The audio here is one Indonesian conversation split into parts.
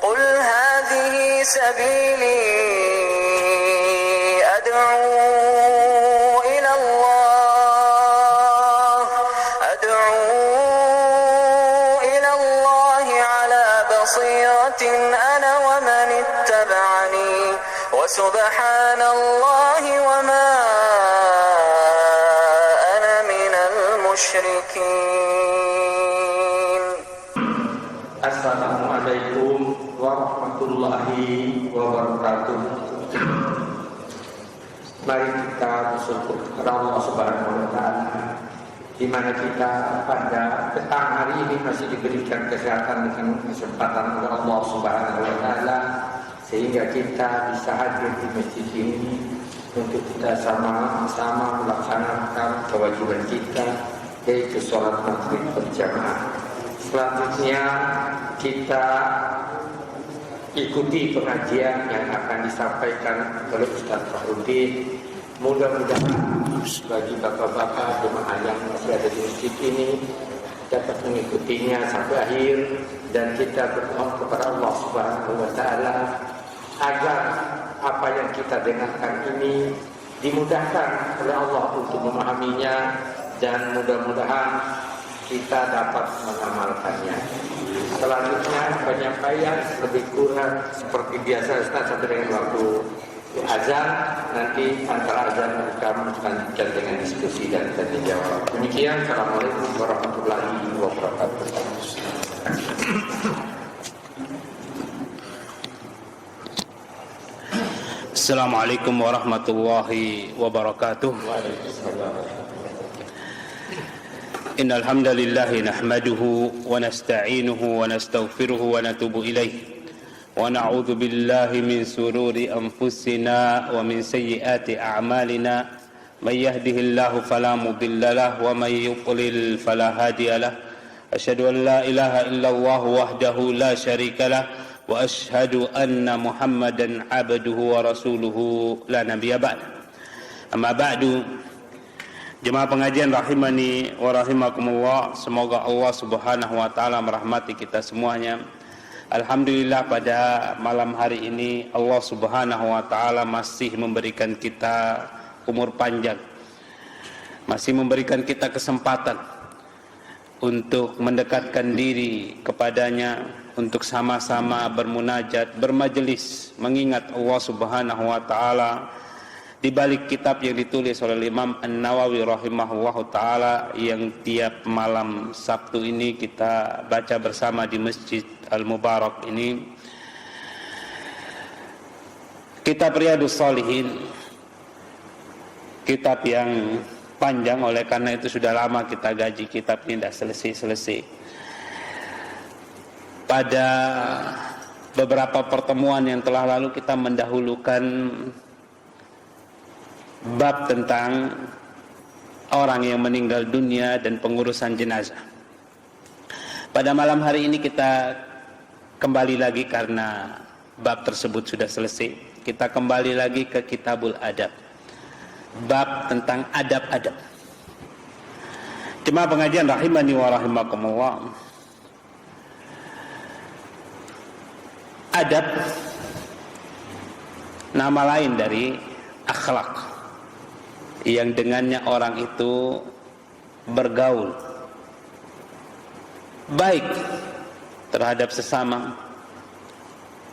قل هذه سبيلي أدعو إلى الله على بصيرة أنا ومن اتبعني وسبحان الله وما أنا من المشركين. Assalamualaikum warahmatullahi wabarakatuh. Mari kita bersyukur kepada Allah Subhanahu wa taala di mana kita pada petang hari ini masih diberikan kesehatan dengan kesempatan oleh Allah Subhanahu wa taala sehingga kita bisa hadir di masjid ini untuk kita sama-sama melaksanakan kewajiban kita, yaitu sholat maghrib berjamaah. Selanjutnya kita ikuti pengajian yang akan disampaikan oleh Ustaz Fahrudin. Mudah-mudahan bagi bapak-bapak jemaah yang masih ada di masjid ini dapat mengikutinya sampai akhir, dan kita berdoa kepada Allah Subhanahu wa taala agar apa yang kita dengarkan ini dimudahkan oleh Allah untuk memahaminya, dan mudah-mudahan kita dapat mengamalkannya. Selanjutnya penyampaian lebih kurang seperti biasa Ustaz sampai dengan waktu azan. Nanti antara azan kita melanjutkan dengan diskusi dan tanya jawab. Demikian, assalamualaikum warahmatullahi wabarakatuh. Assalamualaikum warahmatullahi wabarakatuh. Innal hamdalillah nahmaduhu wa nasta'inuhu wa nastaghfiruhu wa natubu ilayh wa na'udzu billahi min sururi anfusina wa min sayyiati a'malina may yahdihillahu fala mudilla lahu wa may yudlil fala hadiya lahu asyhadu an la ilaha illallah wahdahu la syarika lahu wa asyhadu anna muhammadan abduhu wa rasuluhu la nabiyya ba'da. Amma ba'du. Jemaah pengajian rahimani wa rahimakumullah, semoga Allah Subhanahu wa taala merahmati kita semuanya. Alhamdulillah, pada malam hari ini Allah Subhanahu wa taala masih memberikan kita umur panjang. Masih memberikan kita kesempatan untuk mendekatkan diri kepadanya, untuk sama-sama bermunajat, bermajelis, mengingat Allah Subhanahu wa taala di balik kitab yang ditulis oleh Imam An-Nawawi rahimahullahu taala yang tiap malam Sabtu ini kita baca bersama di Masjid Al-Mubarak ini, kitab Riyadhus Shalihin, kitab yang panjang. Oleh karena itu sudah lama kita gaji kitab ini, tidak selesai-selesai. Pada beberapa pertemuan yang telah lalu kita mendahulukan bab tentang orang yang meninggal dunia dan pengurusan jenazah. Pada malam hari ini kita kembali lagi karena bab tersebut sudah selesai. Kita kembali lagi ke Kitabul Adab, bab tentang adab-adab. Jemaah pengajian rahimani wa rahimakumullah, adab nama lain dari akhlak, yang dengannya orang itu bergaul baik terhadap sesama.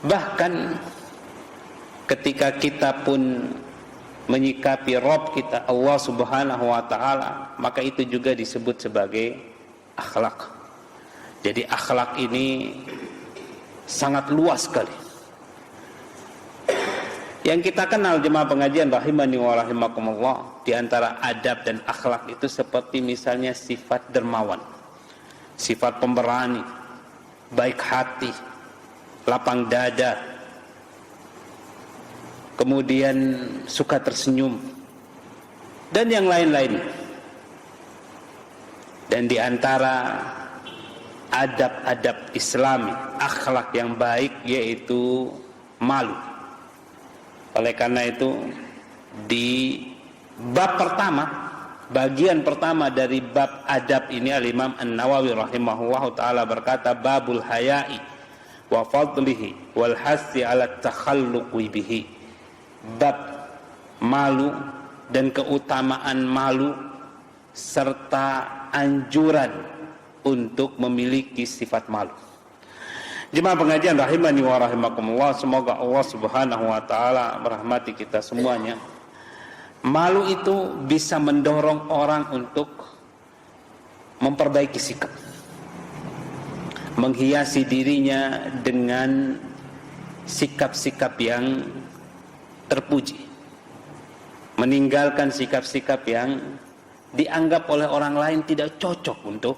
Bahkan ketika kita pun menyikapi Rabb kita Allah Subhanahu wa taala, maka itu juga disebut sebagai akhlak. Jadi akhlak ini sangat luas sekali. Yang kita kenal jemaah pengajian rahimani wa rahimakumullah, di antara adab dan akhlak itu seperti misalnya sifat dermawan, sifat pemberani, baik hati, lapang dada, kemudian suka tersenyum, dan yang lain-lain. Dan di antara adab-adab Islami, akhlak yang baik, yaitu malu. Oleh karena itu di bab pertama, bagian pertama dari bab adab ini, Al-Imam An-Nawawi rahimahullah ta'ala berkata, babul haya'i, wa fadlihi wal hasi ala takhalluqi bihi. Bab malu dan keutamaan malu serta anjuran untuk memiliki sifat malu. Jemaah pengajian rahimani wa rahimakumullah, semoga Allah Subhanahu wa taala merahmati kita semuanya. Malu itu bisa mendorong orang untuk memperbaiki sikap, menghiasi dirinya dengan sikap-sikap yang terpuji, meninggalkan sikap-sikap yang dianggap oleh orang lain tidak cocok untuk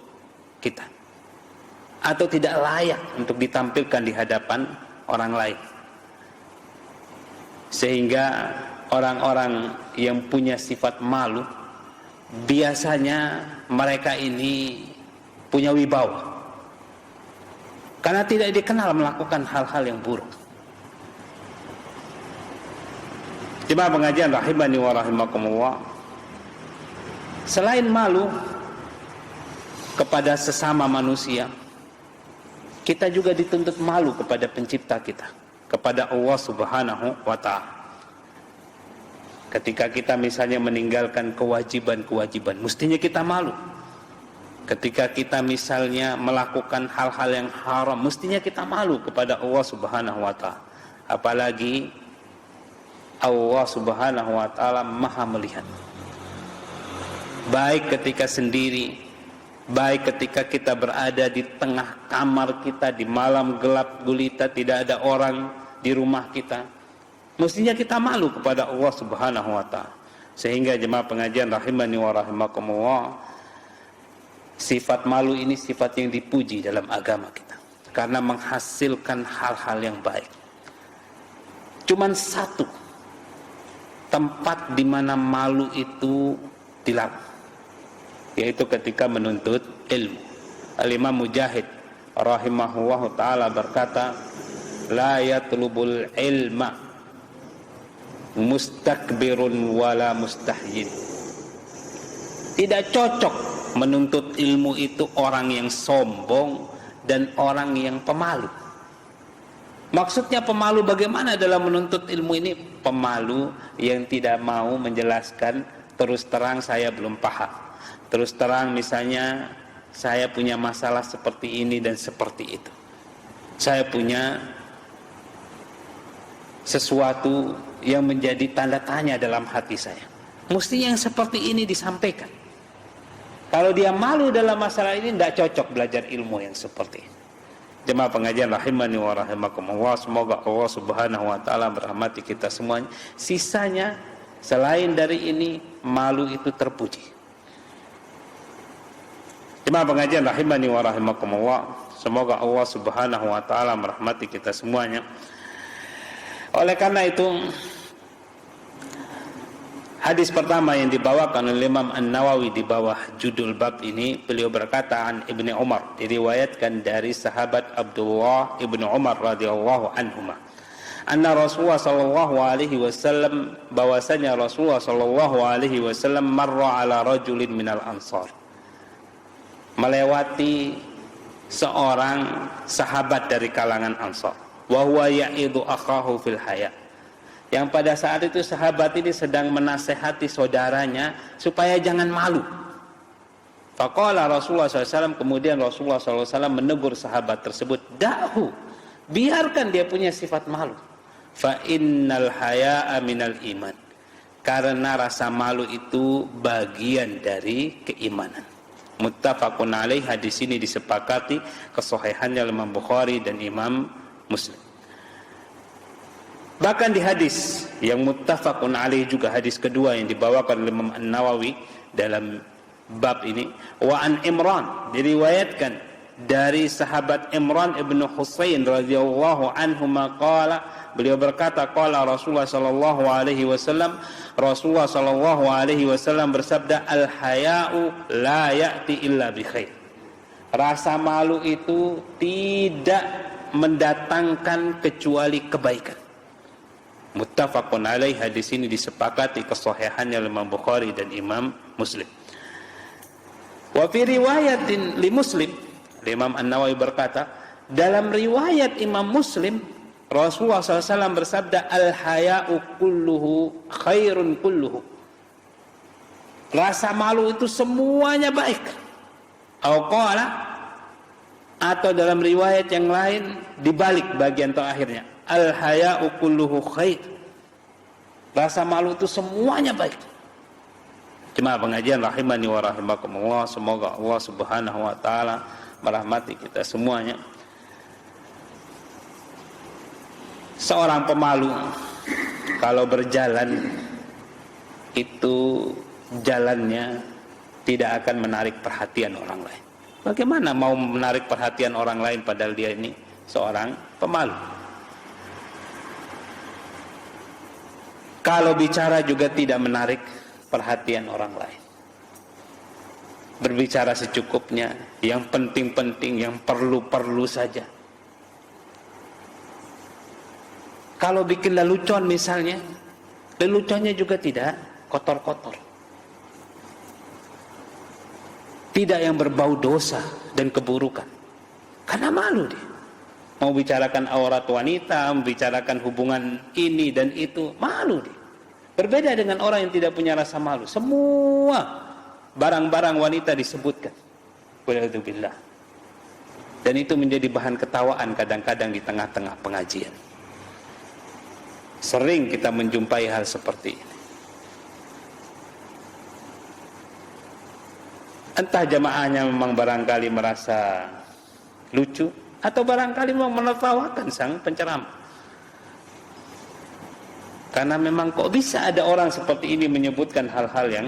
kita atau tidak layak untuk ditampilkan di hadapan orang lain. Sehingga orang-orang yang punya sifat malu, biasanya mereka ini punya wibawa karena tidak dikenal melakukan hal-hal yang buruk. Jemaah pengajian rahimani wa rahimakumullah, selain malu kepada sesama manusia, kita juga dituntut malu kepada pencipta kita, kepada Allah Subhanahu wa ta'ala. Ketika kita misalnya meninggalkan kewajiban-kewajiban, mestinya kita malu. Ketika kita misalnya melakukan hal-hal yang haram, mestinya kita malu kepada Allah Subhanahu wa ta'ala. Apalagi Allah Subhanahu wa ta'ala maha melihat, baik ketika sendiri, baik ketika kita berada di tengah kamar kita di malam gelap gulita, tidak ada orang di rumah kita, mestinya kita malu kepada Allah Subhanahu wa ta'ala. Sehingga jemaah pengajian rahimani wa rahimakumullah, sifat malu ini sifat yang dipuji dalam agama kita karena menghasilkan hal-hal yang baik. Cuman satu tempat di mana malu itu dilarang, yaitu ketika menuntut ilmu. Al-Imam Mujahid rahimahullahu ta'ala berkata, la yatlubul ilma mustakbirun wala mustahyin. Tidak cocok menuntut ilmu itu orang yang sombong dan orang yang pemalu. Maksudnya pemalu bagaimana dalam menuntut ilmu ini? Pemalu yang tidak mau menjelaskan terus terang saya belum paham, terus terang misalnya saya punya masalah seperti ini dan seperti itu, saya punya sesuatu yang menjadi tanda tanya dalam hati saya. Mestinya yang seperti ini disampaikan. Kalau dia malu dalam masalah ini, tidak cocok belajar ilmu yang seperti ini. Jemaah pengajian rahimani wa rahimakumullah, semoga Allah Subhanahu wa ta'ala merahmati kita semuanya. Sisanya selain dari ini, malu itu terpuji. Jemaah pengajian rahimani wa rahimakumullah, semoga Allah Subhanahu wa ta'ala merahmati kita semuanya. Oleh karena itu, hadis pertama yang dibawakan oleh Imam An-Nawawi di bawah judul bab ini, beliau berkata, an Ibnu Umar, diriwayatkan dari sahabat Abdullah Ibnu Umar radhiyallahu anhuma, anna Rasulullah sallallahu alaihi wasallam, bahwasanya Rasulullah sallallahu alaihi wasallam marra ala rajulin minal ansar, melewati seorang sahabat dari kalangan Ansar, wa huwa ya'idu akhahu fil haya, yang pada saat itu sahabat ini sedang menasehati saudaranya supaya jangan malu. Faqala Rasulullah SAW, kemudian Rasulullah SAW menegur sahabat tersebut, da'hu, biarkan dia punya sifat malu. Fa innal haya'a minal iman, karena rasa malu itu bagian dari keimanan. Muttafaqun alaih, hadis ini disepakati kesahihannya Imam Bukhari dan Imam Muslim. Bahkan di hadis yang muttafaqun alaih juga, hadis kedua yang dibawakan oleh Imam An-Nawawi dalam bab ini, wa an Imran, diriwayatkan dari sahabat Imran ibnu Husain radhiyallahu anhu maqala, beliau berkata, qala Rasulullah sallallahu alaihi wasallam, Rasulullah sallallahu alaihi wasallam bersabda, al haya'u la ya'ti illa bi khair, rasa malu itu tidak mendatangkan kecuali kebaikan. Muttafaqun alaih, hadis ini disepakati kesahihannya Imam Bukhari dan Imam Muslim. Wa fi riwayatin li Muslim, Imam An-Nawawi berkata, Dalam riwayat Imam Muslim, Rasulullah SAW bersabda, al-haya'u kulluhu khairun kulluhu. Rasa malu itu semuanya baik. Atau dalam riwayat yang lain dibalik bagian terakhirnya, al-haya'u kulluhu khair. Rasa malu itu semuanya baik. Cuma pengajian rahimani wa rahimakumullah, semoga Allah Subhanahu wa taala merahmati kita semuanya. Seorang pemalu kalau berjalan itu jalannya tidak akan menarik perhatian orang lain. Bagaimana mau menarik perhatian orang lain padahal dia ini seorang pemalu? Kalau bicara juga tidak menarik perhatian orang lain. Berbicara secukupnya, yang penting-penting, yang perlu-perlu saja. Kalau bikin lelucon misalnya, leluconnya juga tidak kotor-kotor. Tidak yang berbau dosa dan keburukan. Karena malu dia. Mau bicarakan aurat wanita, membicarakan hubungan ini dan itu, malu dia. Berbeda dengan orang yang tidak punya rasa malu. Semua barang-barang wanita disebutkan. Walhamdulillah. Dan itu menjadi bahan ketawaan kadang-kadang di tengah-tengah pengajian. Sering kita menjumpai hal seperti ini. Entah jamaahnya memang barangkali merasa lucu, atau barangkali memang menertawakan sang penceramah. Karena memang kok bisa ada orang seperti ini menyebutkan hal-hal yang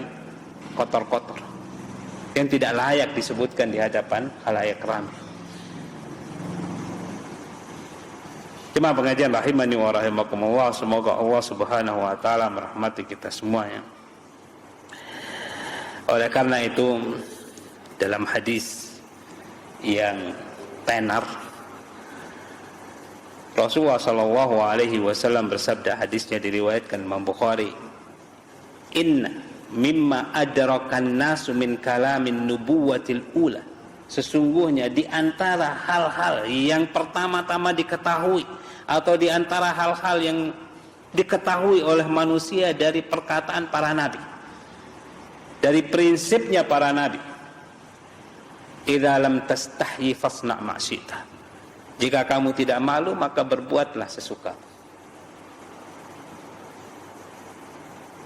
kotor-kotor, yang tidak layak disebutkan di hadapan khalayak ramai. Cuma pengajian rahimani wa rahimakumullah, semoga Allah Subhanahu wa taala merahmati kita semuanya. Oleh karena itu, dalam hadis yang tenar, Rasulullah sallallahu alaihi wasallam bersabda, hadisnya diriwayatkan Imam Bukhari, "Inna mimma adrakan nasu min kalamin nubuwatil ula." Sesungguhnya di antara hal-hal yang pertama-tama diketahui, atau di antara hal-hal yang diketahui oleh manusia dari perkataan para nabi, dari prinsipnya para nabi, idza lam tastahyi fasna' ma syi'ta. Jika kamu tidak malu, maka berbuatlah sesuka.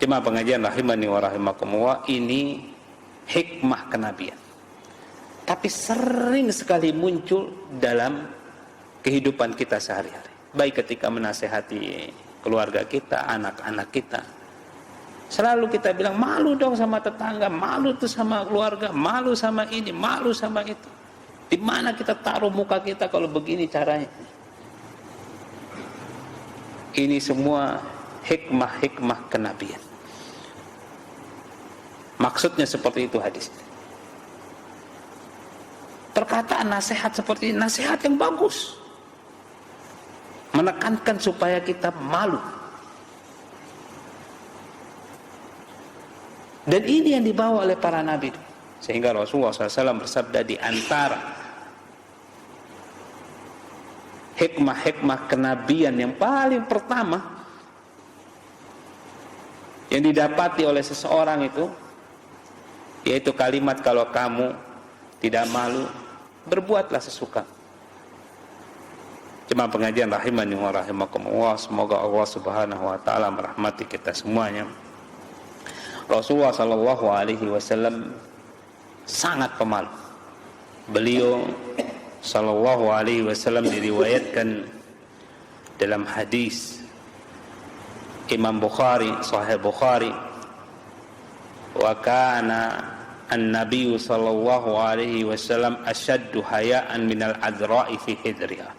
Cuma pengajian rahimani wa rahimakumullah, ini hikmah kenabian. Tapi sering sekali muncul dalam kehidupan kita sehari-hari. Baik ketika menasehati keluarga kita, anak-anak kita. Selalu kita bilang, malu dong sama tetangga, malu tuh sama keluarga, malu sama ini, malu sama itu. Di mana kita taruh muka kita kalau begini caranya? Ini semua hikmah-hikmah kenabian. Maksudnya seperti itu hadisnya. Perkataan nasihat seperti ini, nasihat yang bagus, menekankan supaya kita malu. Dan ini yang dibawa oleh para nabi. Sehingga Rasulullah SAW bersabda, di antara hikmah-hikmah kenabian yang paling pertama yang didapati oleh seseorang itu, yaitu kalimat, kalau kamu tidak malu, berbuatlah sesuka. Cuma pengajian rahimani wa rahimakumullah, semoga Allah Subhanahu wa taala merahmati kita semuanya. Rasulullah sallallahu alaihi wasallam sangat pemalu. Beliau sallallahu alaihi wasallam diriwayatkan dalam hadis Imam Bukhari, Sahih Bukhari, wa kana an-nabiy sallallahu alaihi wasallam ashaddu haya'an minal adra'i fi hidriha.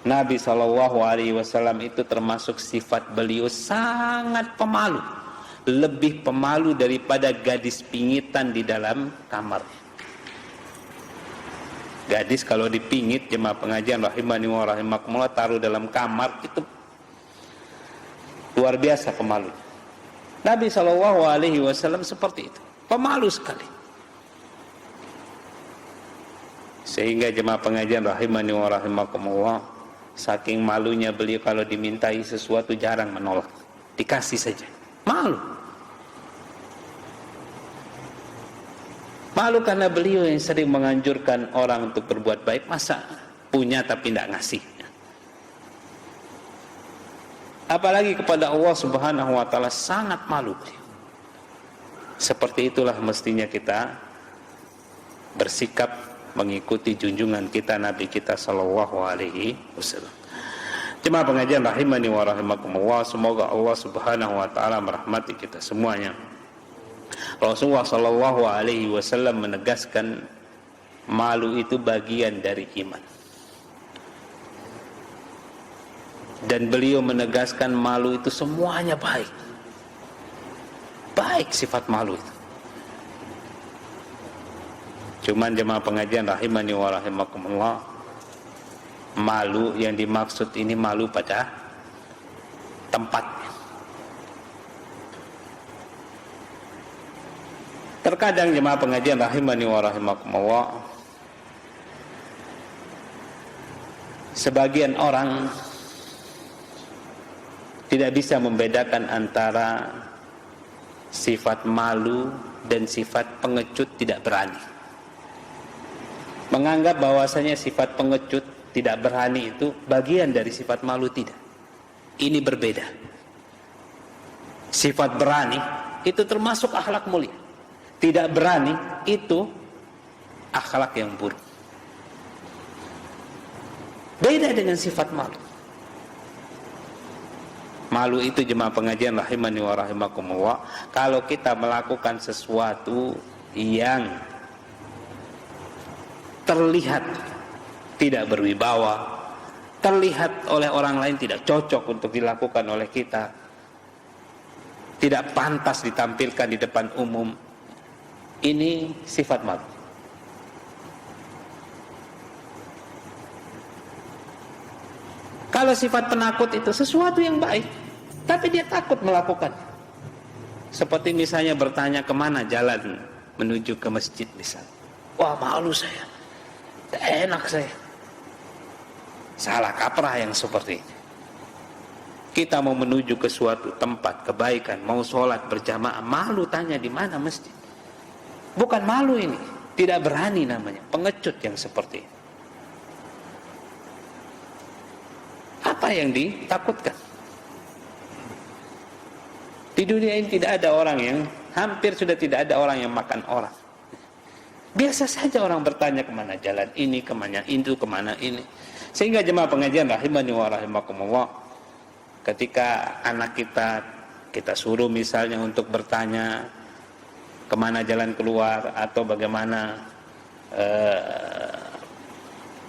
Nabi sallallahu alaihi wasallam itu termasuk sifat beliau sangat pemalu, lebih pemalu daripada gadis pingitan di dalam kamar. Gadis kalau dipingit, jemaah pengajian rahimani wa rahimakumullah, taruh dalam kamar, itu luar biasa pemalu. Nabi sallallahu alaihi wasallam seperti itu, pemalu sekali. Sehingga jemaah pengajian rahimani wa rahimakumullah, saking malunya beliau kalau dimintai sesuatu jarang menolak, dikasih saja. Malu karena beliau yang sering menganjurkan orang untuk berbuat baik. Masa punya tapi tidak ngasih? Apalagi kepada Allah Subhanahu wa ta'ala, sangat malu beliau. Seperti itulah mestinya kita bersikap mengikuti junjungan kita, Nabi kita sallallahu alaihi wasallam. Jemaah pengajian rahimani wa rahimakumullah, semoga Allah Subhanahu wa ta'ala merahmati kita semuanya. Rasulullah sallallahu alaihi wasallam menegaskan malu itu bagian dari iman. Dan beliau menegaskan malu itu semuanya baik. Baik sifat malu itu. Cuman jemaah pengajian rahimani wa rahimakumullah, malu yang dimaksud ini malu pada tempatnya. Terkadang jemaah pengajian rahimani wa rahimakumullah, sebagian orang tidak bisa membedakan antara sifat malu dan sifat pengecut tidak berani. Menganggap bahwasanya sifat pengecut tidak berani itu bagian dari sifat malu. Tidak. Ini berbeda. Sifat berani itu termasuk akhlak mulia. Tidak berani itu akhlak yang buruk. Beda dengan sifat malu. Malu itu jemaah pengajian rahimani wa rahimakumullah, kalau kita melakukan sesuatu yang terlihat tidak berwibawa, terlihat oleh orang lain tidak cocok untuk dilakukan oleh kita, tidak pantas ditampilkan di depan umum, ini sifat malu. Kalau sifat penakut itu sesuatu yang baik, tapi dia takut melakukan. Seperti misalnya bertanya kemana jalan menuju ke masjid misalnya. Wah, malu saya, tidak enak saya. Salah kaprah yang seperti ini. Kita mau menuju ke suatu tempat kebaikan, mau sholat berjamaah, malu tanya di mana masjid. Bukan malu ini, tidak berani namanya, pengecut yang seperti ini. Apa yang ditakutkan? Di dunia ini tidak ada orang yang, hampir sudah tidak ada orang yang makan orang. Biasa saja orang bertanya kemana jalan ini, kemana itu, kemana ini. Sehingga jemaah pengajian rahimani wa rahimakumullah, ketika anak kita suruh misalnya untuk bertanya kemana jalan keluar atau bagaimana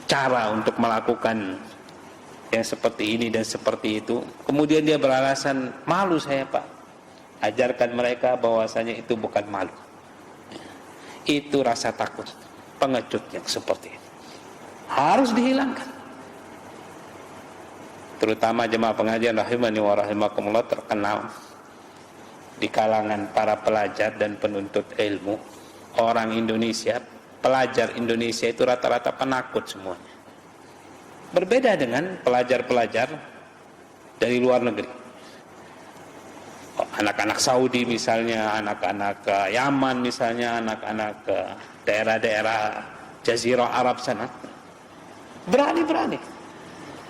cara untuk melakukan yang seperti ini dan seperti itu, kemudian dia beralasan, malu saya Pak. Ajarkan mereka bahwasanya itu bukan malu, itu rasa takut, pengecut yang seperti ini harus dihilangkan. Terutama jemaah pengajian rahimani wa rahimakumullah, terkenal di kalangan para pelajar dan penuntut ilmu. Orang Indonesia, pelajar Indonesia itu rata-rata penakut semuanya. Berbeda dengan pelajar-pelajar dari luar negeri. Anak-anak Saudi misalnya, anak-anak Yaman misalnya, anak-anak daerah-daerah Jazirah Arab sana, berani-berani,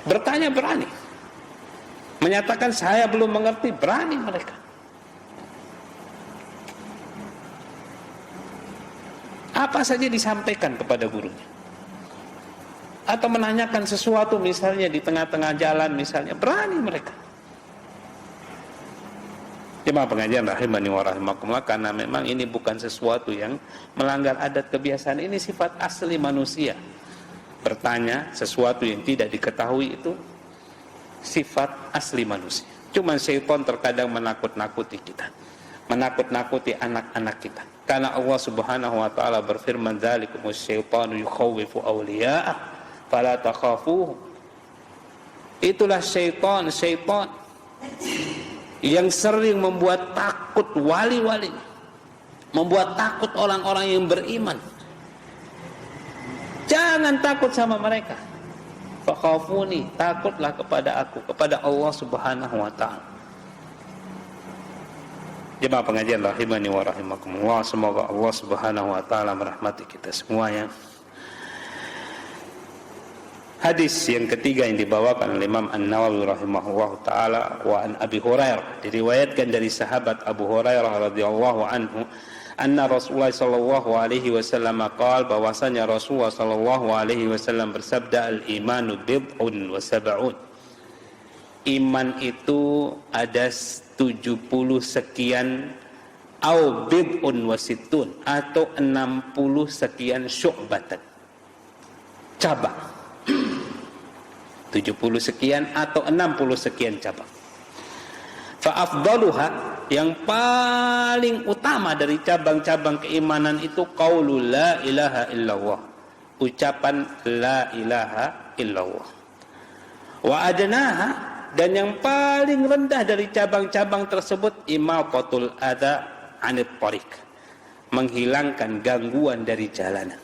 bertanya berani, menyatakan saya belum mengerti, berani mereka. Apa saja disampaikan kepada gurunya. Atau menanyakan sesuatu misalnya di tengah-tengah jalan misalnya, berani mereka. Jemaah pengajian rahimani wa rahimakumullah, karena memang ini bukan sesuatu yang melanggar adat kebiasaan, ini sifat asli manusia. Bertanya sesuatu yang tidak diketahui itu sifat asli manusia. Cuma syaitan terkadang menakut-nakuti kita, menakut-nakuti anak-anak kita. Karena Allah Subhanahu wa taala berfirman, "Dzalikumus syaitanu yukhawwifu awliya'ah fala takhafuhum." Itulah syaitan yang sering membuat takut wali-wali, membuat takut orang-orang yang beriman. Jangan takut sama mereka. Fakhafuni, takutlah kepada aku, kepada Allah Subhanahu wa taala. Jemaah pengajian rahimani wa rahimakumullah, semoga Allah Subhanahu wa taala merahmati kita semuanya. Hadis yang ketiga yang dibawakan oleh Imam An-Nawawi rahimahullahu taala, wa an Abi Hurairah, diriwayatkan dari sahabat Abu Hurairah radhiyallahu anhu, anna Rasulullah sallallahu alaihi wasallam qaal, bahwasanya Rasulullah sallallahu alaihi wasallam bersabda, al-imanu bid'un wa sab'un. Iman itu ada 70 sekian, au bid'un wa sittun, atau 60 sekian syu'batan, cabang. 70 sekian atau 60 sekian cabang. Fa afdaluha, yang paling utama dari cabang-cabang keimanan itu qaulul la ilaha illallah, ucapan la ilaha illallah. Wa adnaha, dan yang paling rendah dari cabang-cabang tersebut imaqatul adza 'anit thariq, menghilangkan gangguan dari jalanan.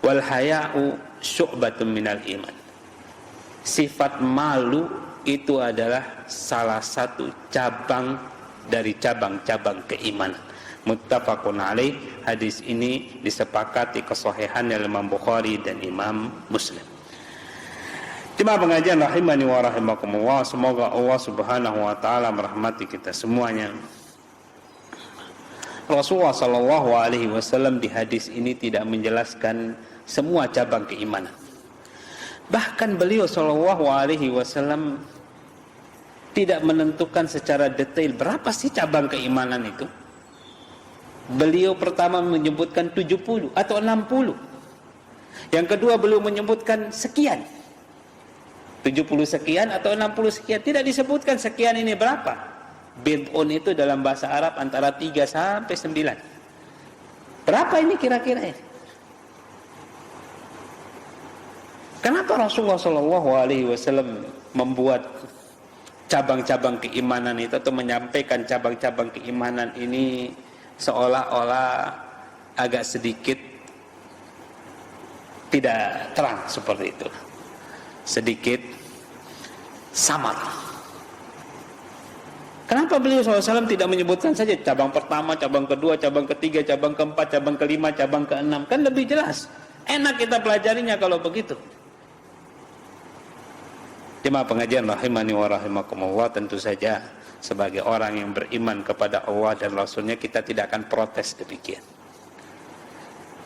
Wal haya'u syu'batun minal iman, sifat malu itu adalah salah satu cabang dari cabang-cabang keimanan. Muttafaqun alaih, hadis ini disepakati kesahihannya Imam Bukhari dan Imam Muslim. Jemaah pengajian rahimani wa rahimakumullah, semoga Allah Subhanahu wa taala merahmati kita semuanya. Rasulullah sallallahu alaihi wasallam di hadis ini tidak menjelaskan semua cabang keimanan. Bahkan beliau sallallahu alaihi wasallam tidak menentukan secara detail berapa sih cabang keimanan itu. Beliau pertama menyebutkan 70 atau 60. Yang kedua beliau menyebutkan sekian, 70 sekian atau 60 sekian. Tidak disebutkan sekian ini berapa. Bid'un itu dalam bahasa Arab antara 3 sampai 9. Berapa ini kira-kira ini? Kenapa Rasulullah SAW membuat cabang-cabang keimanan itu, atau menyampaikan cabang-cabang keimanan ini seolah-olah agak sedikit tidak terang seperti itu, sedikit samar? Kenapa beliau SAW tidak menyebutkan saja cabang pertama, cabang kedua, cabang ketiga, cabang keempat, cabang kelima, cabang keenam? Kan lebih jelas, enak kita pelajarinya kalau begitu. Jemaah pengajian rahimani wa rahimakumullah, tentu saja sebagai orang yang beriman kepada Allah dan Rasulnya, kita tidak akan protes demikian.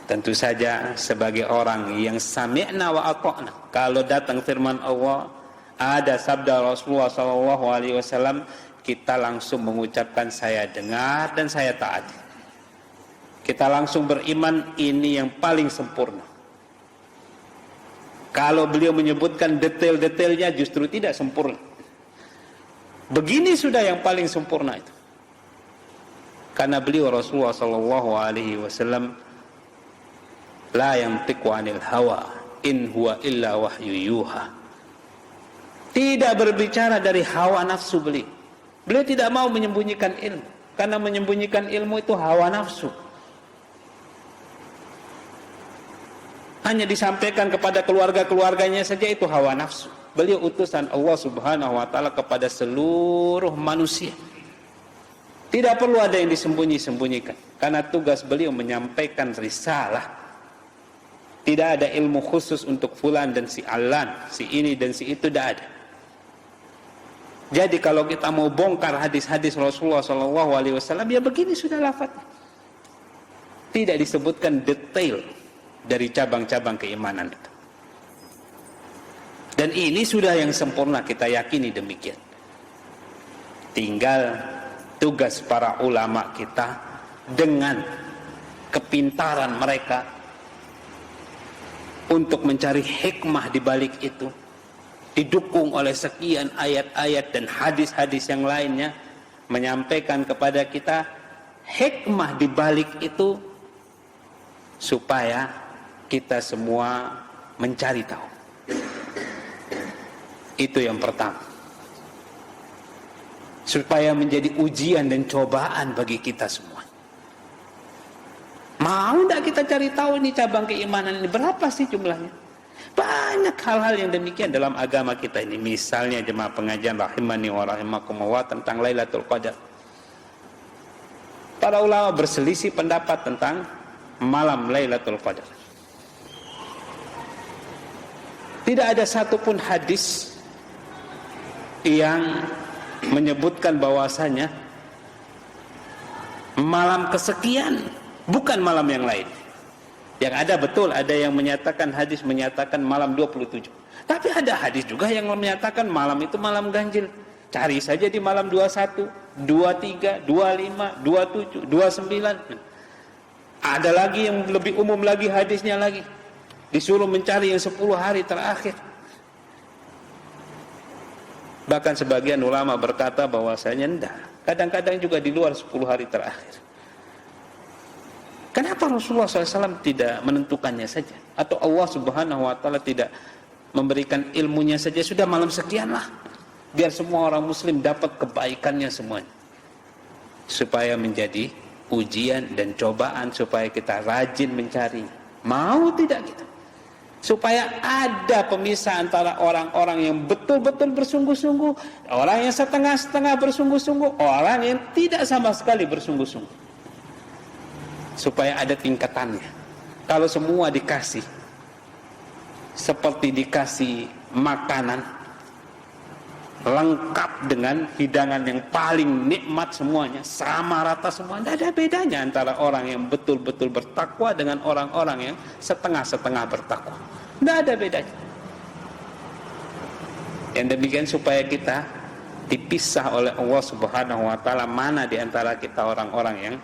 Tentu saja sebagai orang yang sami'na wa ata'na, kalau datang firman Allah, ada sabda Rasulullah SAW, kita langsung mengucapkan saya dengar dan saya taati. Kita langsung beriman, ini yang paling sempurna. Kalau beliau menyebutkan detail-detailnya justru tidak sempurna. Begini sudah yang paling sempurna itu. Karena beliau Rasulullah sallallahu alaihi wasallam la yantiqu 'anil hawa in huwa illa wahyu yuha. Tidak berbicara dari hawa nafsu beliau. Beliau tidak mau menyembunyikan ilmu, karena menyembunyikan ilmu itu hawa nafsu. Hanya disampaikan kepada keluarga-keluarganya saja, itu hawa nafsu. Beliau utusan Allah Subhanahu wa taala kepada seluruh manusia. Tidak perlu ada yang disembunyi-sembunyikan, karena tugas beliau menyampaikan risalah. Tidak ada ilmu khusus untuk fulan dan si alan, si ini dan si itu, tidak ada. Jadi kalau kita mau bongkar hadis-hadis Rasulullah SAW, ya begini sudah lafadznya. Tidak disebutkan detail dari cabang-cabang keimanan itu. Dan ini sudah yang sempurna, kita yakini demikian. Tinggal tugas para ulama kita dengan kepintaran mereka untuk mencari hikmah di balik itu, didukung oleh sekian ayat-ayat dan hadis-hadis yang lainnya, menyampaikan kepada kita hikmah di balik itu, supaya kita semua mencari tahu. Itu yang pertama, supaya menjadi ujian dan cobaan bagi kita semua. Mau tidak kita cari tahu ini cabang keimanan ini berapa sih jumlahnya? Banyak hal-hal yang demikian dalam agama kita ini. Misalnya jemaah pengajian rahimani wa rahimakumullah tentang Lailatul Qadar. Para ulama berselisih pendapat tentang malam Lailatul Qadar. Tidak ada satupun hadis yang menyebutkan bahwasanya malam kesekian bukan malam yang lain. Yang ada betul, ada yang menyatakan hadis menyatakan malam 27. Tapi ada hadis juga yang menyatakan malam itu malam ganjil. Cari saja di malam 21, 23, 25, 27, 29. Ada lagi yang lebih umum lagi hadisnya lagi. Disuruh mencari yang 10 hari terakhir. Bahkan sebagian ulama berkata bahwasanya enggak. Kadang-kadang juga di luar 10 hari terakhir. Kenapa Rasulullah SAW tidak menentukannya saja? Atau Allah Subhanahu wa Ta'ala tidak memberikan ilmunya saja? Sudah malam sekian lah, biar semua orang muslim dapat kebaikannya semuanya. Supaya menjadi ujian dan cobaan, supaya kita rajin mencari. Mau tidak kita? Supaya ada pemisah antara orang-orang yang betul-betul bersungguh-sungguh, orang yang setengah-setengah bersungguh-sungguh, orang yang tidak sama sekali bersungguh-sungguh. Supaya ada tingkatannya. Kalau semua dikasih seperti dikasih makanan lengkap dengan hidangan yang paling nikmat semuanya, sama rata semua, tidak ada bedanya antara orang yang betul-betul bertakwa dengan orang-orang yang setengah-setengah bertakwa. Tidak ada bedanya. Yang demikian supaya kita dipisah oleh Allah Subhanahu wa Ta'ala mana di antara kita orang-orang yang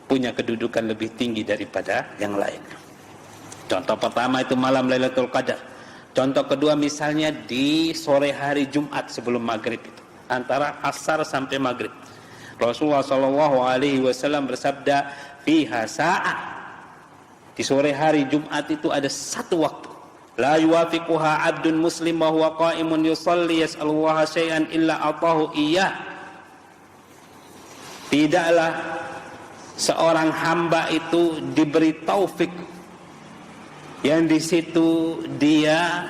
punya kedudukan lebih tinggi daripada yang lain. Contoh pertama itu malam Lailatul Qadar. Contoh kedua misalnya di sore hari Jumat sebelum maghrib itu, antara asar sampai maghrib. Rasulullah SAW bersabda, fiha sa'ah. Di sore hari Jumat itu ada satu waktu. La yuwafiquha 'abdun muslim wa huwa qa'imun yusalli yas'alullaha syai'an illa atahu iyyah. Tidaklah seorang hamba itu diberi taufik yang di situ dia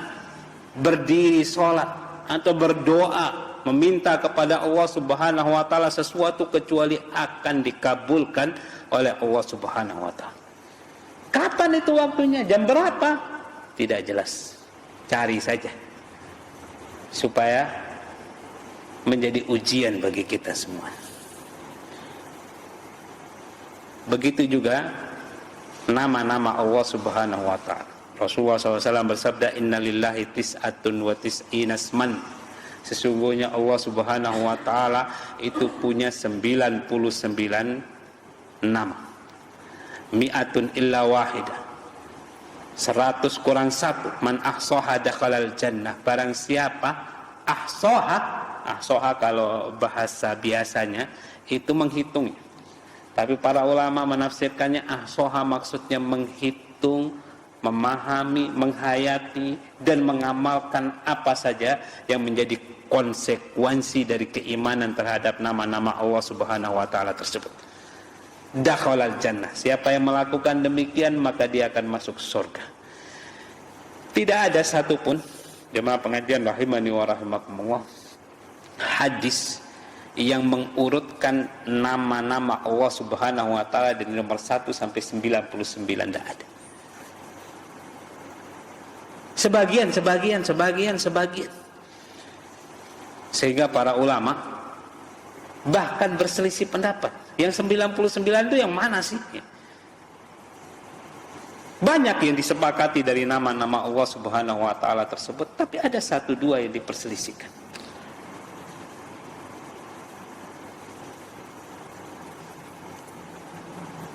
berdiri sholat atau berdoa meminta kepada Allah Subhanahu wa Ta'ala sesuatu kecuali akan dikabulkan oleh Allah Subhanahu wa Ta'ala. Kapan itu waktunya? Jam berapa? Tidak jelas. Cari saja supaya menjadi ujian bagi kita semua. Begitu juga nama-nama Allah Subhanahu wa Ta'ala. Rasulullah SAW bersabda, innalillahi tis'atun wa tis'ina asman. Sesungguhnya Allah Subhanahu wa Ta'ala itu punya 99 nama. Mi'atun illa wahidah. 100 kurang 1. Man ahsaha dakhalal jannah. Barang siapa ahsaha kalau bahasa biasanya itu menghitungnya. Tapi para ulama menafsirkannya ahsaha maksudnya menghitung, memahami, menghayati dan mengamalkan apa saja yang menjadi konsekuensi dari keimanan terhadap nama-nama Allah Subhanahu wa Ta'ala tersebut. Dakhalal jannah. Siapa yang melakukan demikian maka dia akan masuk surga. Tidak ada satupun jemaah pengajian rahimani wa rahimakumullah hadis yang mengurutkan nama-nama Allah Subhanahu wa Ta'ala dari nomor 1 sampai 99 tidak ada. Sebagian. Sehingga para ulama bahkan berselisih pendapat. Yang 99 itu yang mana sih? Banyak yang disepakati dari nama-nama Allah Subhanahu wa Ta'ala tersebut, tapi ada 1-2 yang diperselisihkan.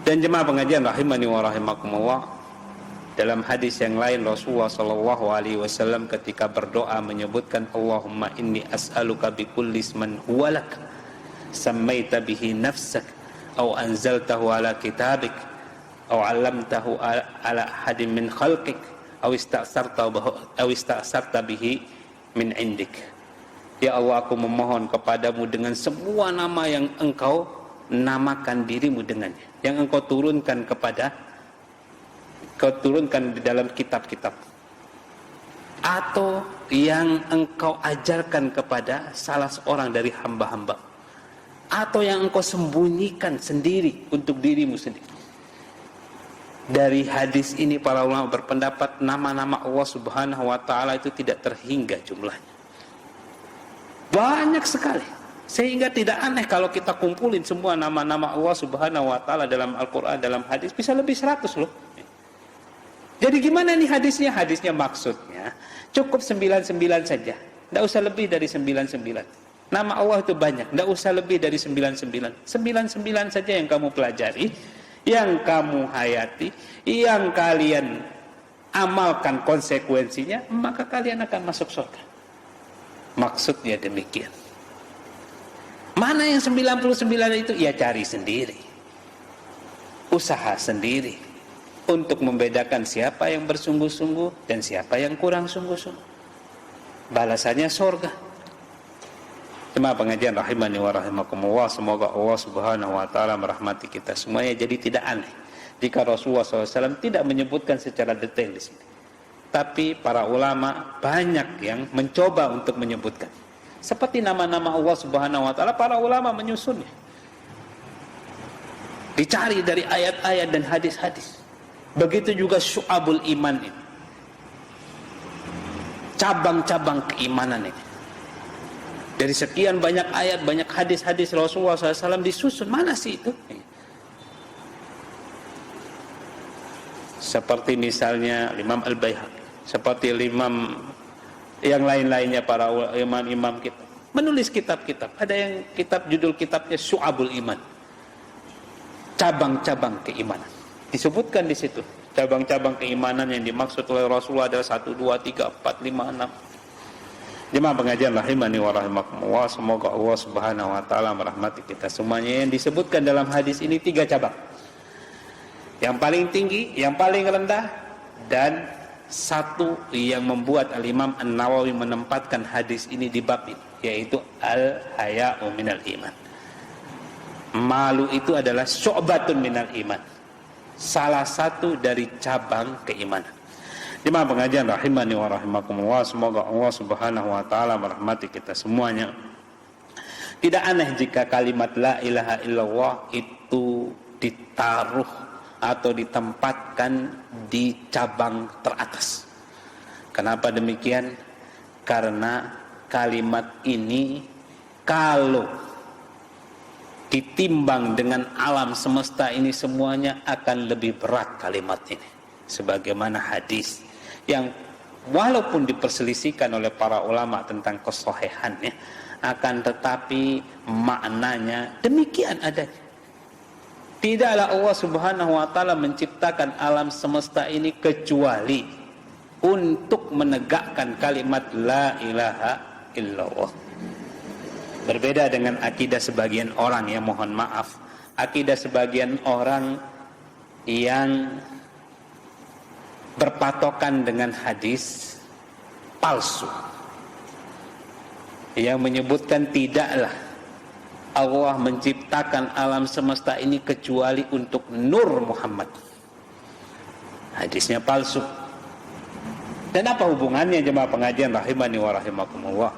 Dan jemaah pengajian rahimani wa rahimakumullah, dalam hadis yang lain Rasulullah SAW ketika berdoa menyebutkan Allahumma inni as'aluka bikulli isman huwalak sammaita bihi nafsak aw anzaltahu ala kitabik aw 'allamtahu ala ahadin min khalqik aw ista'sarta bihi min indik. Ya Allah, aku memohon kepadamu dengan semua nama yang engkau namakan dirimu dengannya, yang engkau turunkan kepada kau turunkan di dalam kitab-kitab, atau yang engkau ajarkan kepada salah seorang dari hamba-hamba, atau yang engkau sembunyikan sendiri untuk dirimu sendiri. Dari hadis ini para ulama berpendapat nama-nama Allah Subhanahu wa taala itu tidak terhingga jumlahnya. Banyak sekali. Sehingga tidak aneh kalau kita kumpulin semua nama-nama Allah Subhanahu wa taala dalam Al-Qur'an, dalam hadis bisa lebih 100 loh. Jadi gimana nih hadisnya? Hadisnya maksudnya cukup 99 saja. Tidak usah lebih dari 99. Nama Allah itu banyak, tidak usah lebih dari 99. 99 saja yang kamu pelajari, yang kamu hayati, yang kalian amalkan konsekuensinya, maka kalian akan masuk surga. Maksudnya demikian. Mana yang 99 itu? Ya cari sendiri. Usaha sendiri untuk membedakan siapa yang bersungguh-sungguh dan siapa yang kurang sungguh-sungguh. Balasannya surga. Jemaah pengajian rahimani wa rahimakumullah, semoga Allah Subhanahu wa taala merahmati kita semuanya. Jadi tidak aneh jika Rasulullah SAW tidak menyebutkan secara detail di sini. Tapi para ulama banyak yang mencoba untuk menyebutkan. Seperti nama-nama Allah Subhanahu wa taala, para ulama menyusunnya. Dicari dari ayat-ayat dan hadis-hadis. Begitu juga syu'abul iman ini. Cabang-cabang keimanan ini. Dari sekian banyak ayat, banyak hadis-hadis Rasulullah SAW disusun. Mana sih itu? Seperti misalnya Imam Al-Baihaqi, seperti Imam yang lain-lainnya para imam-imam kita menulis kitab-kitab. Ada yang kitab, judul kitabnya Syu'abul Iman, cabang-cabang keimanan. Disebutkan di situ cabang-cabang keimanan yang dimaksud oleh Rasulullah adalah 1, 2, 3, 4, 5, 6. Jemaah pengajian rahimani wa rahimakumullah, semoga Allah Subhanahu wa taala merahmati kita semuanya. Yang disebutkan dalam hadis ini 3 cabang. Yang paling tinggi, yang paling rendah, dan satu yang membuat Al-Imam An-Nawawi menempatkan hadis ini di bab ini, yaitu al-haya'u minal iman. Malu itu adalah syu'batun minal iman, salah satu dari cabang keimanan. Jemaah pengajian rahimani wa rahimakumullah, semoga Allah Subhanahu wa taala merahmati kita semuanya. Tidak aneh jika kalimat la ilaha illallah itu ditaruh atau ditempatkan di cabang teratas. Kenapa demikian? Karena kalimat ini kalau ditimbang dengan alam semesta ini semuanya akan lebih berat kalimat ini. Sebagaimana hadis yang walaupun diperselisihkan oleh para ulama tentang kesohihannya, akan tetapi maknanya demikian adanya. Tidaklah Allah Subhanahu wa taala menciptakan alam semesta ini kecuali untuk menegakkan kalimat la ilaha illallah. Berbeda dengan akidah sebagian orang, ya mohon maaf, akidah sebagian orang yang berpatokan dengan hadis palsu, yang menyebutkan tidaklah Allah menciptakan alam semesta ini kecuali untuk Nur Muhammad. Hadisnya palsu. Dan apa hubungannya jemaah pengajian rahimani wa rahimakumullah?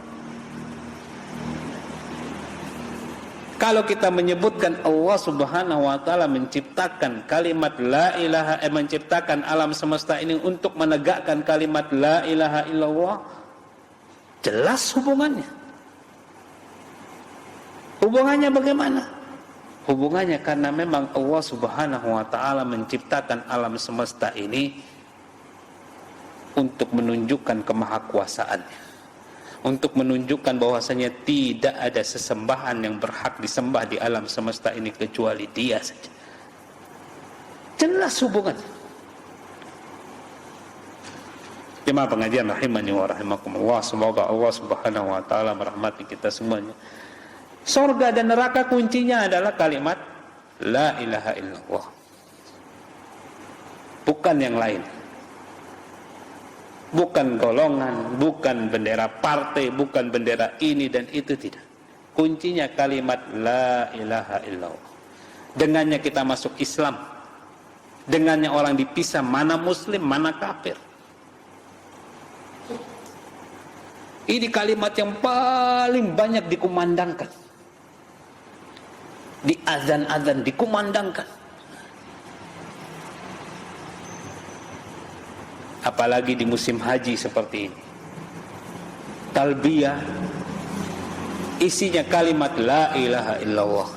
Kalau kita menyebutkan Allah Subhanahu wa taala menciptakan kalimat la ilaha, menciptakan alam semesta ini untuk menegakkan kalimat la ilaha illallah, jelas hubungannya. Hubungannya bagaimana? Hubungannya karena memang Allah Subhanahu wa taala menciptakan alam semesta ini untuk menunjukkan kemahakuasaannya, untuk menunjukkan bahwasanya tidak ada sesembahan yang berhak disembah di alam semesta ini kecuali Dia saja. Jelas hubungannya. Jemaah pengajian rahimani wa rahimakumullah, semoga Allah Subhanahu wa taala merahmati kita semuanya. Surga dan neraka kuncinya adalah kalimat la ilaha illallah, bukan yang lain. Bukan golongan, bukan bendera partai, bukan bendera ini dan itu, tidak. Kuncinya kalimat la ilaha illallah. Dengannya kita masuk Islam. Dengannya orang dipisah mana muslim, mana kafir. Ini kalimat yang paling banyak dikumandangkan. Di azan-azan dikumandangkan. Apalagi di musim haji seperti ini. Talbiyah isinya kalimat la ilaha illallah.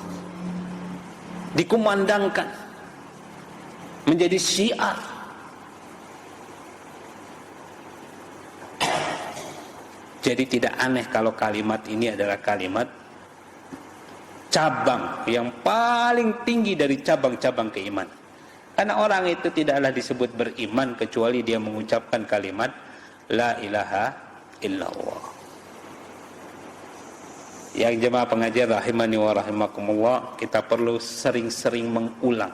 Dikumandangkan menjadi syiar. Jadi tidak aneh kalau kalimat ini adalah kalimat cabang yang paling tinggi dari cabang-cabang keimanan. Karena orang itu tidaklah disebut beriman kecuali dia mengucapkan kalimat la ilaha illallah. Yang jemaah pengajian rahimani wa rahimakumullah, kita perlu sering-sering mengulang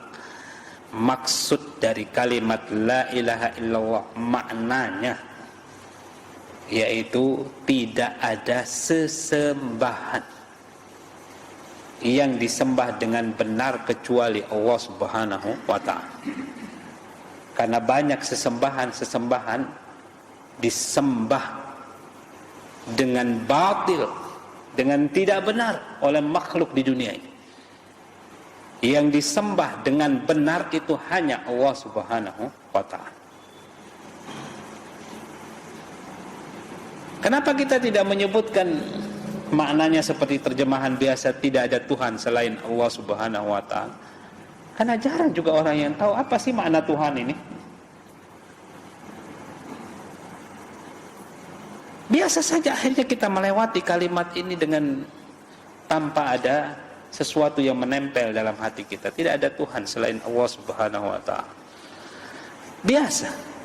maksud dari kalimat la ilaha illallah, maknanya yaitu tidak ada sesembahan yang disembah dengan benar kecuali Allah Subhanahu wa ta'ala. Karena banyak sesembahan disembah dengan batil, dengan tidak benar oleh makhluk di dunia ini. Yang disembah dengan benar itu hanya Allah Subhanahu wa ta'ala. Kenapa kita tidak menyebutkan maknanya seperti terjemahan biasa, tidak ada Tuhan selain Allah Subhanahu wa ta'ala? Karena jarang juga orang yang tahu apa sih makna Tuhan ini. Biasa saja akhirnya kita melewati kalimat ini dengan tanpa ada sesuatu yang menempel dalam hati kita. Tidak ada Tuhan selain Allah Subhanahu wa ta'ala. Biasa.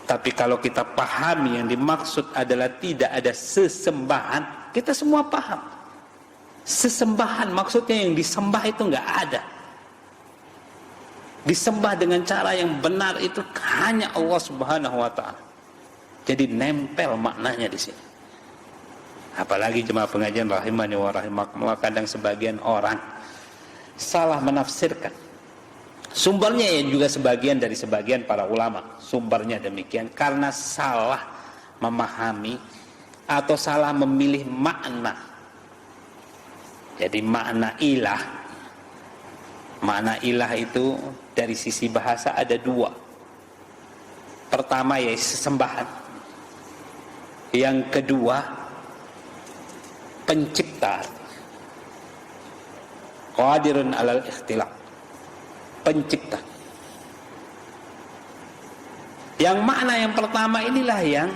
Tapi kalau kita pahami yang dimaksud adalah tidak ada sesembahan, kita semua paham. Sesembahan maksudnya yang disembah itu enggak ada. Disembah dengan cara yang benar itu hanya Allah Subhanahu wa ta'ala. Jadi nempel maknanya di sini. Apalagi jemaah pengajian rahimani wa rahimakumullah, kadang sebagian orang salah menafsirkan. Sumbernya ya juga sebagian dari sebagian para ulama. Sumbernya demikian karena salah memahami atau salah memilih makna. Jadi makna ilah itu dari sisi bahasa ada dua. Pertama yaitu sesembahan. Yang kedua pencipta. Qadirun alal ikhtilaf. Pencipta. Yang makna yang pertama inilah yang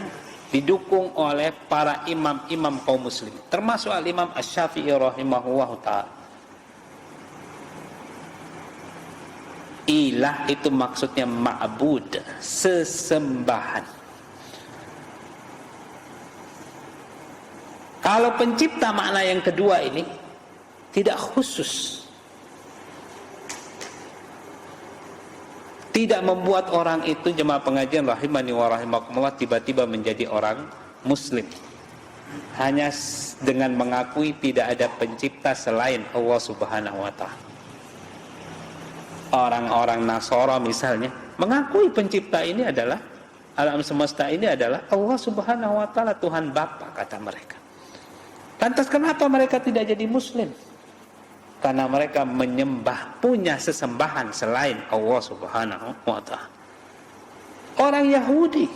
didukung oleh para imam-imam kaum muslim, termasuk al-Imam Asy-Syafi'i rahimahullah ta'ala. Ilah itu maksudnya ma'bud, sesembahan. Kalau pencipta makna yang kedua ini tidak khusus, tidak membuat orang itu jemaah pengajian rahimani wa rahimakumullah tiba-tiba menjadi orang muslim. Hanya dengan mengakui tidak ada pencipta selain Allah Subhanahu wa ta'ala. Orang-orang Nasara misalnya mengakui pencipta ini adalah alam semesta ini adalah Allah Subhanahu wa ta'ala, Tuhan Bapa kata mereka. Lantas kenapa mereka tidak jadi muslim? Karena mereka menyembah, punya sesembahan selain Allah Subhanahu wa ta'ala. Orang Yahudi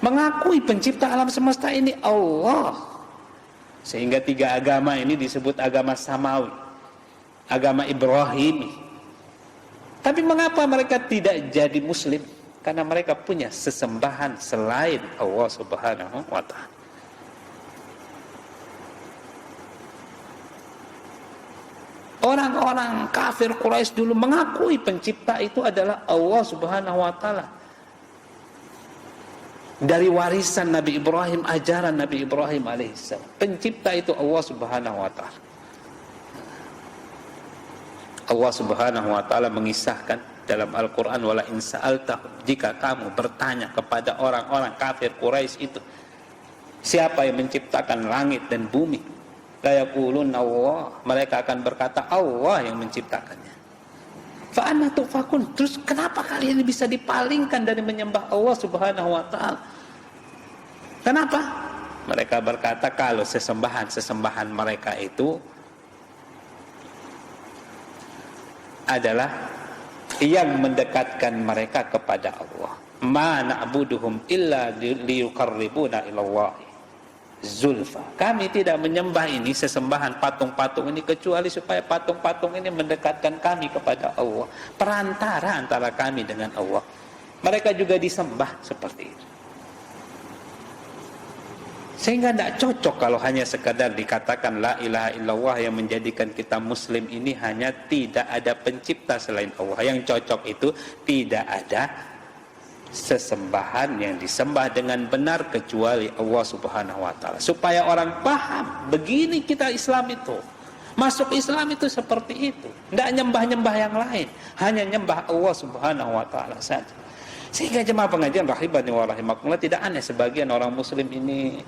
mengakui pencipta alam semesta ini Allah. Sehingga tiga agama ini disebut agama Samawi, agama Ibrahimi. Tapi mengapa mereka tidak jadi muslim? Karena mereka punya sesembahan selain Allah Subhanahu wa ta'ala. Orang-orang kafir Quraisy dulu mengakui pencipta itu adalah Allah Subhanahu wa ta'ala. Dari warisan Nabi Ibrahim, ajaran Nabi Ibrahim alaihissalam, pencipta itu Allah Subhanahu wa ta'ala. Allah Subhanahu wa ta'ala mengisahkan dalam Al-Quran, wala in sa'altahum, jika kamu bertanya kepada orang-orang kafir Quraisy itu, siapa yang menciptakan langit dan bumi, la yaqulun Allah, mereka akan berkata Allah yang menciptakannya. Fa anna tufakun. Terus kenapa kalian bisa dipalingkan dari menyembah Allah Subhanahu wa taala? Kenapa? Mereka berkata kalau sesembahan mereka itu adalah yang mendekatkan mereka kepada Allah. Ma na'buduhum illa liyuqarribuna ilallah zulfa. Kami tidak menyembah ini sesembahan patung-patung ini kecuali supaya patung-patung ini mendekatkan kami kepada Allah, perantara antara kami dengan Allah. Mereka juga disembah seperti itu. Sehingga tidak cocok kalau hanya sekadar dikatakan la ilaha illallah yang menjadikan kita muslim ini hanya tidak ada pencipta selain Allah. Yang cocok itu tidak ada sesembahan yang disembah dengan benar kecuali Allah Subhanahu wa taala. Supaya orang paham, begini kita Islam itu. Masuk Islam itu seperti itu. Tidak nyembah-nyembah yang lain, hanya nyembah Allah Subhanahu wa taala saja. Sehingga jemaah pengajian rahimani wa rahimakumullah, tidak aneh sebagian orang muslim ini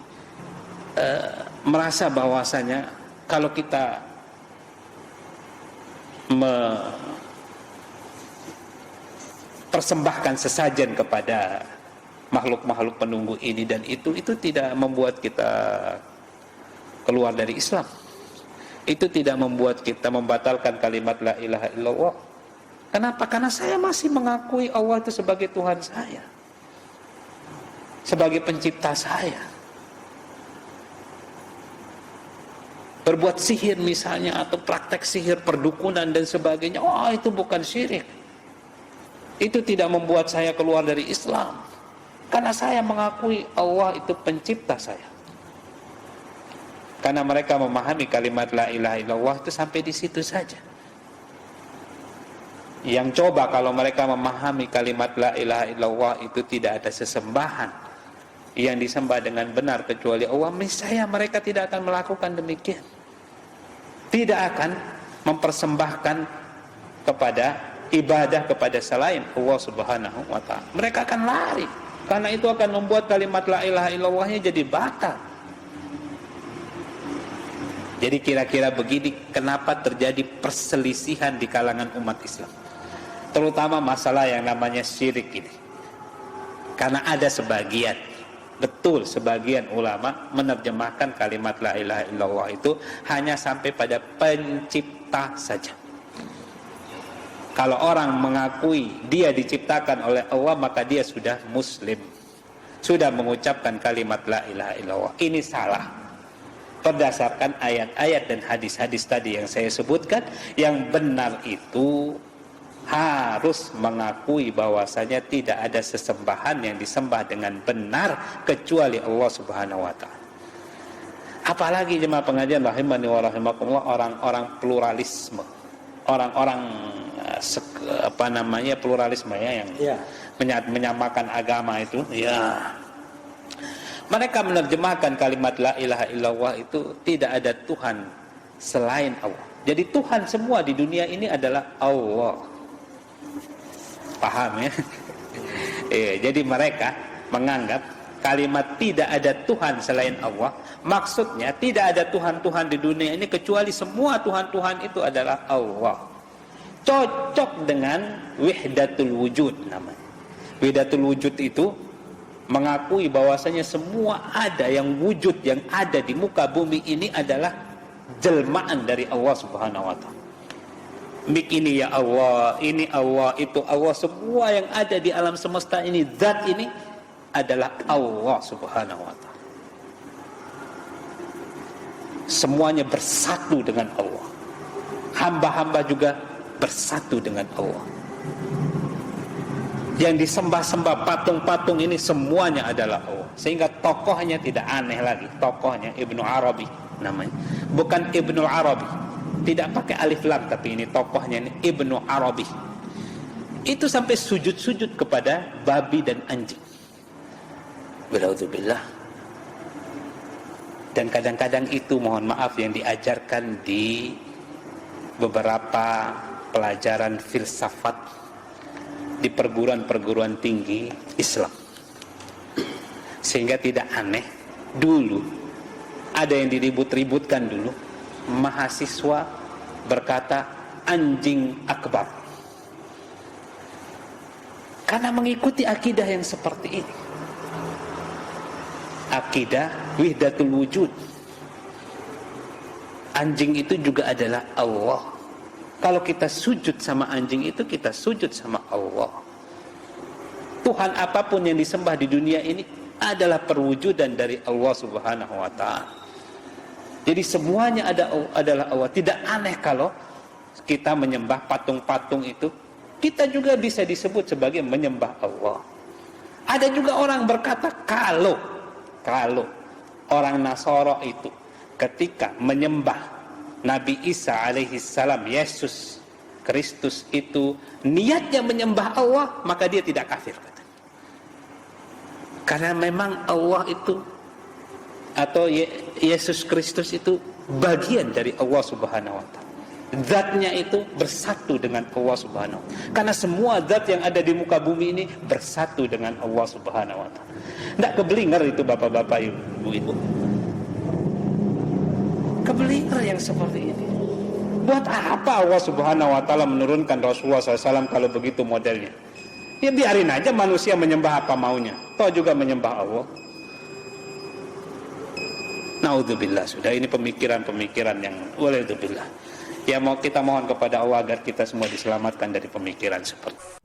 merasa bahwasanya kalau kita persembahkan sesajen kepada makhluk-makhluk penunggu ini dan itu tidak membuat kita keluar dari Islam. Itu tidak membuat kita membatalkan kalimat la ilaha illallah. Kenapa? Karena saya masih mengakui Allah itu sebagai Tuhan saya, sebagai pencipta saya. Berbuat sihir misalnya atau praktek sihir, perdukunan dan sebagainya, itu bukan syirik. Itu tidak membuat saya keluar dari Islam, karena saya mengakui Allah itu pencipta saya. Karena mereka memahami kalimat la ilaha illallah itu sampai di situ saja. Yang coba kalau mereka memahami kalimat la ilaha illallah itu tidak ada sesembahan yang disembah dengan benar kecuali Allah, niscaya mereka tidak akan melakukan demikian. Tidak akan mempersembahkan kepada ibadah kepada selain Allah Subhanahu wa taala. Mereka akan lari, karena itu akan membuat kalimat la ilaha illallahnya jadi batal. Jadi kira-kira begini kenapa terjadi perselisihan di kalangan umat Islam, terutama masalah yang namanya syirik ini. Karena ada sebagian ulama menerjemahkan kalimat la ilaha illallah itu hanya sampai pada pencipta saja. Kalau orang mengakui dia diciptakan oleh Allah, maka dia sudah muslim, sudah mengucapkan kalimat la ilaha illallah. Ini salah. Berdasarkan ayat-ayat dan hadis-hadis tadi yang saya sebutkan, yang benar itu harus mengakui bahwasanya tidak ada sesembahan yang disembah dengan benar kecuali Allah Subhanahu wa taala. Apalagi jemaah pengajian rahimani wa rahimakumullah, orang-orang pluralisme, orang-orang pluralisme ya, yang menyamakan agama itu, ya. Mereka menerjemahkan kalimat la ilaha illallah itu tidak ada Tuhan selain Allah. Jadi Tuhan semua di dunia ini adalah Allah. Paham ya? Jadi mereka menganggap kalimat tidak ada Tuhan selain Allah, maksudnya tidak ada Tuhan-Tuhan di dunia ini kecuali semua Tuhan-Tuhan itu adalah Allah. Cocok dengan wahdatul wujud namanya. Wahdatul wujud itu mengakui bahwasanya semua ada yang wujud yang ada di muka bumi ini adalah jelmaan dari Allah Subhanahu wa taala. Mik ini ya Allah, ini Allah, itu Allah, semua yang ada di alam semesta ini, zat ini adalah Allah Subhanahu wa taala. Semuanya bersatu dengan Allah. Hamba-hamba juga bersatu dengan Allah. Yang disembah-sembah patung-patung ini semuanya adalah Allah. Sehingga tokohnya tidak aneh lagi. Tokohnya Ibnu Arabi namanya. Bukan Ibnu Arabi, tidak pakai alif lam, tapi ini tokohnya ini Ibnu Arabi. Itu sampai sujud-sujud kepada babi dan anjing. Bilauzubillah. Dan kadang-kadang itu mohon maaf yang diajarkan di beberapa pelajaran filsafat di perguruan-perguruan tinggi Islam. Sehingga tidak aneh dulu ada yang diribut-ributkan dulu, mahasiswa berkata anjing akbar. Karena mengikuti akidah yang seperti ini. Akidah wahdatul wujud. Anjing itu juga adalah Allah. Kalau kita sujud sama anjing itu, kita sujud sama Allah. Tuhan apapun yang disembah di dunia ini adalah perwujudan dari Allah Subhanahu wa ta'ala. Jadi semuanya adalah Allah. Tidak aneh kalau kita menyembah patung-patung itu, kita juga bisa disebut sebagai menyembah Allah. Ada juga orang berkata kalau orang Nasara itu ketika menyembah Nabi Isa alaihi salam, Yesus Kristus itu niatnya menyembah Allah, maka dia tidak kafir. Karena memang Allah itu atau Yesus Kristus itu bagian dari Allah Subhanahu wa ta'ala. Zatnya itu bersatu dengan Allah Subhanahu wa ta'ala. Karena semua zat yang ada di muka bumi ini bersatu dengan Allah Subhanahu wa ta'ala. Tidak keblinger itu bapak-bapak, ibu-ibu. Keblinger yang seperti ini. Buat apa Allah Subhanahu wa ta'ala menurunkan Rasulullah SAW kalau begitu modelnya? Ya biarin aja manusia menyembah apa maunya. Toh juga menyembah Allah. Naudzubillah, sudah ini pemikiran-pemikiran yang waliyadzubillah. Ya mau kita mohon kepada Allah agar kita semua diselamatkan dari pemikiran seperti